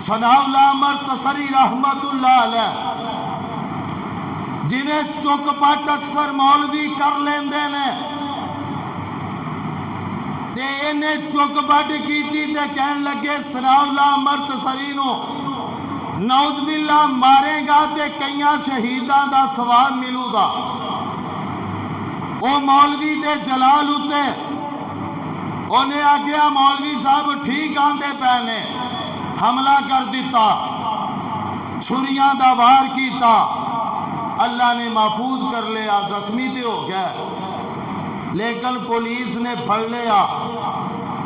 सनाउल्लाह मुर्तसरी रहमतुल्लाह अलैह जिन्हें चुक पट अक्सर मौलवी कर लेंदे ने ते इन्हें चुक पट की ते कहन लगे सनाउल्लाह मुर्तसरी नू नौज़बिल्ला मारेगा ते कई शहीदां दा सवाब मिलूगा। वो मौलवी दे जलाल उत्ते उन्हें आख्या मौलवी साहब ठीक आंदे पे ने, हमला कर दिता, छुरियां दा वार किया, अल्लाह ने महफूज कर लिया, जख्मी तो हो गया, लेकिन पुलिस ने फड़ लिया।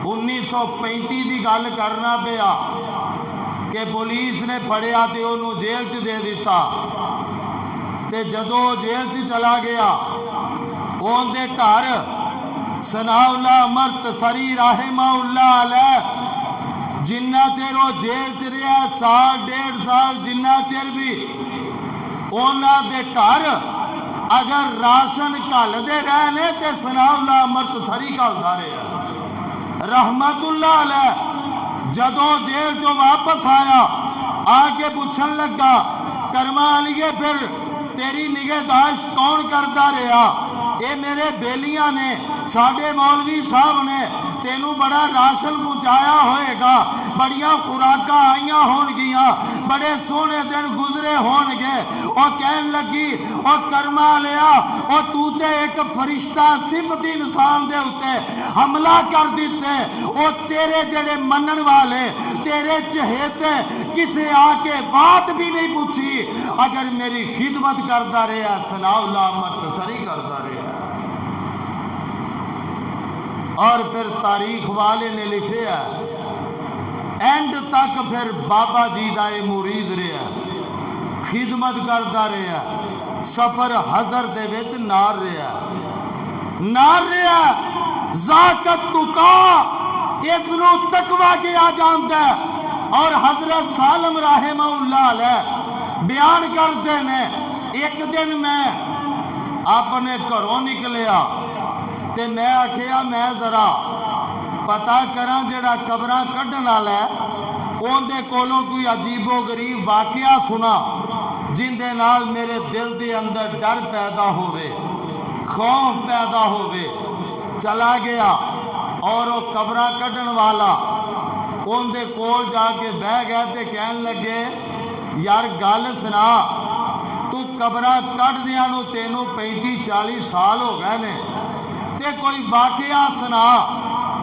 1935 की गल करना पिया कि पुलिस ने फड़िया तो उन्होंने जेल च दे दिता। ते जदों जेल च चला गया उनके घर सनाउल्लाह मुर्तसरी रहमतुल्लाह अलैह जिन्ना चिर वो जेल च रहा, साल 1.5 साल, जिन्ना चिर भी उन्होंने घर अगर राशन घलते रहे तो सनाउल्लाह मुर्तसरी घलता रहा रहमतुल्लाह अलैह। जदों जेल चो वापस आया आके पूछन लगा करमा अलीए फिर तेरी निगहदाश्त कौन करता रहा? ये मेरे बेलियां ने, साडे मौलवी साहब ने तेनू बड़ा राशन पहुंचाया होएगा, बड़िया खुराकां आईयां होणगियां, बड़े सोहने दिन गुजरे होणगे। और कहन लगी और करमा लिया और तू ते एक फरिश्ता सिफत इंसान दे उत्ते हमला कर दिते। और तेरे जड़े मनन वाले तेरे चहेते किसे आके बात भी नहीं पूछी। अगर मेरी खिदमत करता रहा सनाउल्लाह मुर्तसरी करता रहा। और फिर तारीख वाले ने लिखे है एंड तक फिर बाबा जी का यह मुरीद रहा, खिदमत करता रहा, सफर हजर दे विच नार रहा ज़ाकत तुका इसनू तकवा किया जाता है। और हजरत सालम रहमतुल्लाह अलैह बयान करते ने एक दिन मैं अपने घरों निकलिया ते मैं आखिया मैं जरा पता करा जड़ा कबरां कढ़न वाला है उनके कोलों कोई अजीबो गरीब वाकया सुना जिंदे नाल मेरे दिल के अंदर डर पैदा होवे, खौफ पैदा होवे। चला गया और वो कबरां कढ़न वाला उनके कोल जाके बह गया ते कहन लगे यार गल सुना, तू कबरां कढ़ दिया नू तेनू 35-40 साल हो गए ने, ते कोई वाकया सुना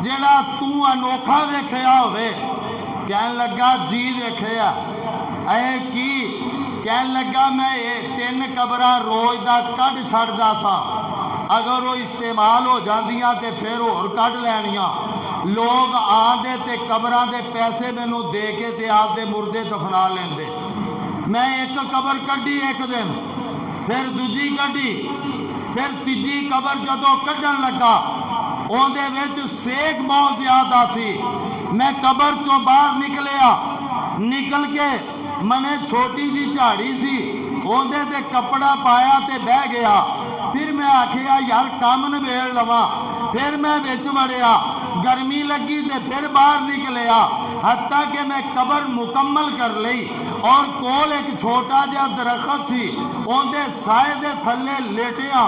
जेड़ा तू अनोखा वेखिया होवे। कहन लगा जी वेखिया। ऐ की? कहन लगा मैं 3 कबरां रोज दा कढ़ छड्डदा सा, अगर वो इस्तेमाल हो जांदियां ते फिर होर कढ़ लैणियां। लोग आंदे ते कबरां दे पैसे मैनू दे के ते आपदे मुर्दे दफना लेंदे। मैं एक कबर कढ़ी एक दिन, फिर दूजी कढ़ी, फिर तीजी कबर जदों कढ़न लगा उहदे विच सेक बहुत ज्यादा सी। मैं कबर चों बाहर निकलिया, निकल के मने छोटी जी झाड़ी सी उहदे ते कपड़ा पाया ते बह गया। फिर मैं आखिया यार काम नबेड़ लवा, फिर मैं विच वड़िया, गर्मी लगी ते फिर बाहर निकलिया, हत्ता कि मैं कबर मुकम्मल कर ली। और कोल एक छोटा जिहा दरखत थी उहदे साए दे थल्ले लेटिया।